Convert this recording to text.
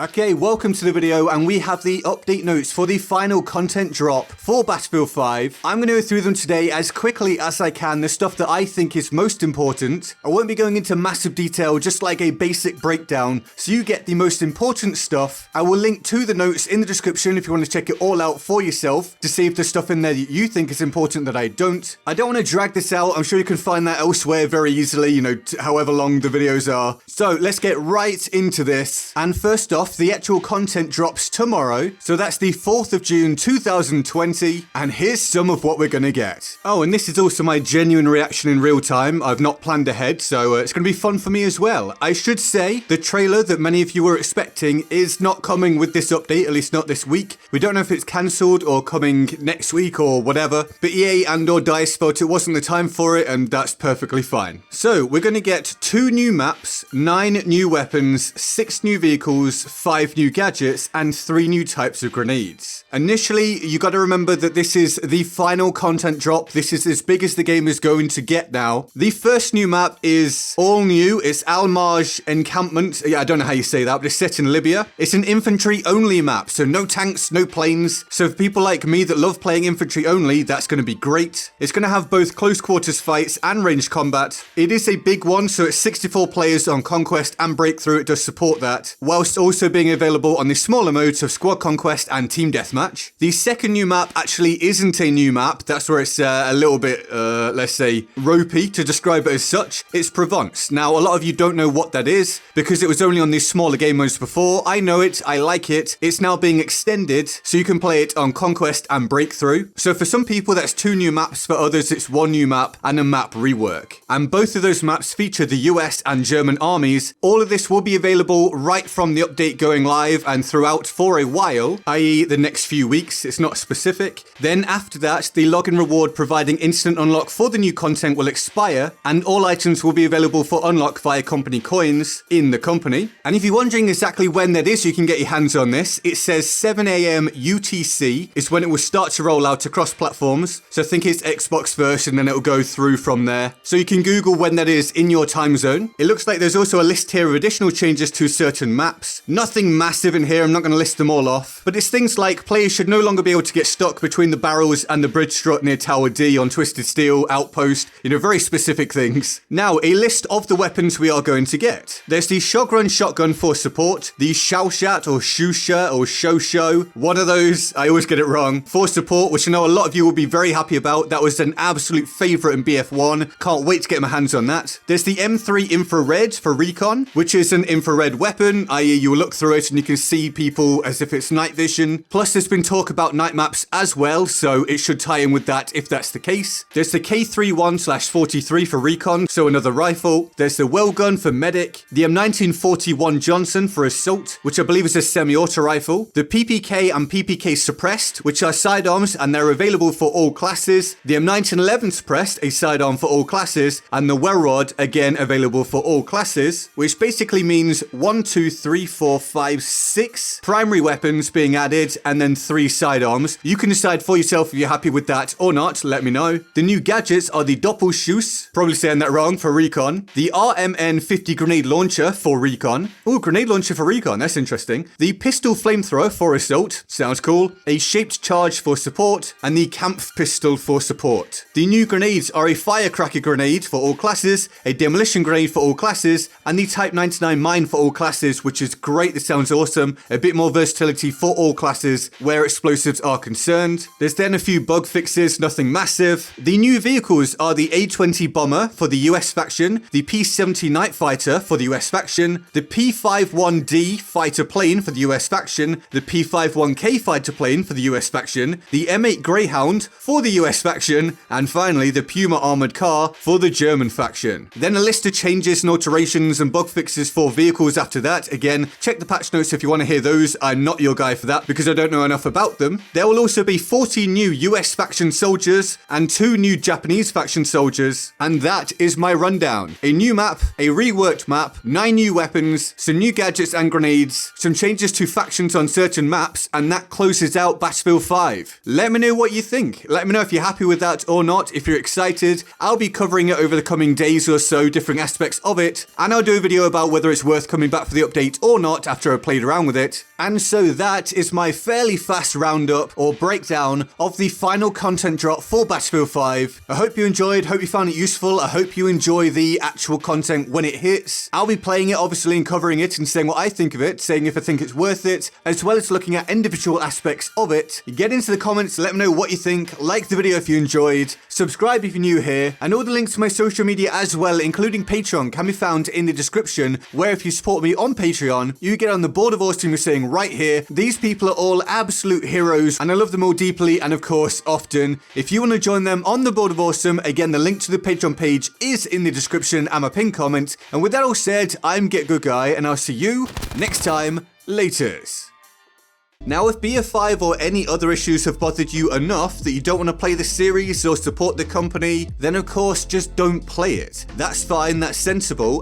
Okay, welcome to the video, and we have the update notes for the final content drop for Battlefield 5. I'm going to go through them today as quickly as I can, the stuff that I think is most important. I won't be going into massive detail, just like a basic breakdown, so you get the most important stuff. I will link to the notes in the description if you want to check it all out for yourself to see if there's stuff in there that you think is important that I don't. I don't want to drag this out. I'm sure you can find that elsewhere very easily, you know, however long the videos are. So let's get right into this. And first off, the actual content drops tomorrow, so that's the 4th of June 2020, and here's some of what we're gonna get. Oh, and this is also my genuine reaction in real time. I've not planned ahead, so it's gonna be fun for me as well. I should say, the trailer that many of you were expecting is not coming with this update, at least not this week. We don't know if it's cancelled or coming next week or whatever, but EA and/or DICE felt it wasn't the time for it, and that's perfectly fine. So, we're gonna get 2 new maps, 9 new weapons, 6 new vehicles, 5 new gadgets, and 3 new types of grenades. Initially, you gotta remember that this is the final content drop. This is as big as the game is going to get now. The first new map is all new. It's Al Marj Encampment. Yeah, I don't know how you say that, but it's set in Libya. It's an infantry only map, so no tanks, no planes. So for people like me that love playing infantry only, that's gonna be great. It's gonna have both close quarters fights and ranged combat. It is a big one, so it's 64 players on Conquest and Breakthrough. It does support that, whilst also being available on the smaller modes of Squad Conquest and Team Deathmatch. The second new map actually isn't a new map. That's where it's a little bit, let's say, ropey to describe it as such. It's Provence. Now, a lot of you don't know what that is because it was only on these smaller game modes before. I know it. I like it. It's now being extended so you can play it on Conquest and Breakthrough. So for some people, that's 2 new maps. For others, it's 1 new map and a map rework. And both of those maps feature the US and German armies. All of this will be available right from the update going live and throughout for a while, i.e. the next few weeks. It's not specific. Then after that, the login reward providing instant unlock for the new content will expire, and all items will be available for unlock via company coins in the company. And if you're wondering exactly when that is, you can get your hands on this. It says 7 AM UTC is when it will start to roll out across platforms. So I think it's Xbox first, and then it'll go through from there. So you can Google when that is in your time zone. It looks like there's also a list here of additional changes to certain maps. Nothing massive in here. I'm not going to list them all off, but it's things like players should no longer be able to get stuck between the barrels and the bridge strut near Tower D on Twisted Steel, Outpost, you know, very specific things. Now, a list of the weapons we are going to get. There's the Shotgun shotgun for support, the Shaoshat or Shusha or Shosho, one of those, I always get it wrong, for support, which I know a lot of you will be very happy about. That was an absolute favourite in BF1. Can't wait to get my hands on that. There's the M3 Infrared for recon, which is an infrared weapon, i.e. you will look through it and you can see people as if it's night vision. Plus, there's been talk about night maps as well, so it should tie in with that if that's the case. There's the K31/43 for recon, so another rifle. There's the well gun for medic, the M1941 Johnson for assault, which I believe is a semi-auto rifle, the PPK and PPK suppressed, which are sidearms and they're available for all classes, the M1911 suppressed, a sidearm for all classes, and the well rod, again available for all classes, which basically means 1, 2, 3, 4, 5, 6 primary weapons being added, and then 3 sidearms. You can decide for yourself if you're happy with that or not, let me know. The new gadgets are the Doppelschuss, probably saying that wrong, for recon, the RMN50 grenade launcher for recon, oh, grenade launcher for recon, that's interesting, the pistol flamethrower for assault, sounds cool, a shaped charge for support, and the Kampf pistol for support. The new grenades are a firecracker grenade for all classes, a demolition grenade for all classes, and the Type 99 mine for all classes, which is great. This sounds awesome. A bit more versatility for all classes where explosives are concerned. There's then a few bug fixes, nothing massive. The new vehicles are the A-20 bomber for the US faction, the P-70 Night Fighter for the US faction, the P-51D fighter plane for the US faction, the P-51K fighter plane for the US faction, the M8 Greyhound for the US faction, and finally the Puma armored car for the German faction. Then a list of changes and alterations and bug fixes for vehicles after that. Again, check the patch notes if you want to hear those. I'm not your guy for that because I don't know enough about them. There will also be 40 new US faction soldiers and 2 new Japanese faction soldiers, and that is my rundown. A new map, a reworked map, 9 new weapons, some new gadgets and grenades, some changes to factions on certain maps, and that closes out Battlefield 5. Let me know what you think. Let me know if you're happy with that or not, if you're excited. I'll be covering it over the coming days or so, different aspects of it, and I'll do a video about whether it's worth coming back for the update or not after I played around with it. And so that is my fairly fast roundup or breakdown of the final content drop for Battlefield 5. I hope you enjoyed, hope you found it useful, I hope you enjoy the actual content when it hits. I'll be playing it obviously and covering it and saying what I think of it, saying if I think it's worth it, as well as looking at individual aspects of it. Get into the comments, let me know what you think, like the video if you enjoyed, subscribe if you're new here, and all the links to my social media as well, including Patreon, can be found in the description, where if you support me on Patreon, you get on the board of Awesome. You're saying right here, these people are all absolute heroes, and I love them all deeply, and of course, often. If you want to join them on the board of Awesome, again, the link to the Patreon page is in the description and my pinned comment. And with that all said, I'm Get Good Guy, and I'll see you next time. Laters. Now, if BF5 or any other issues have bothered you enough that you don't want to play the series or support the company, then of course just don't play it. That's fine, that's sensible.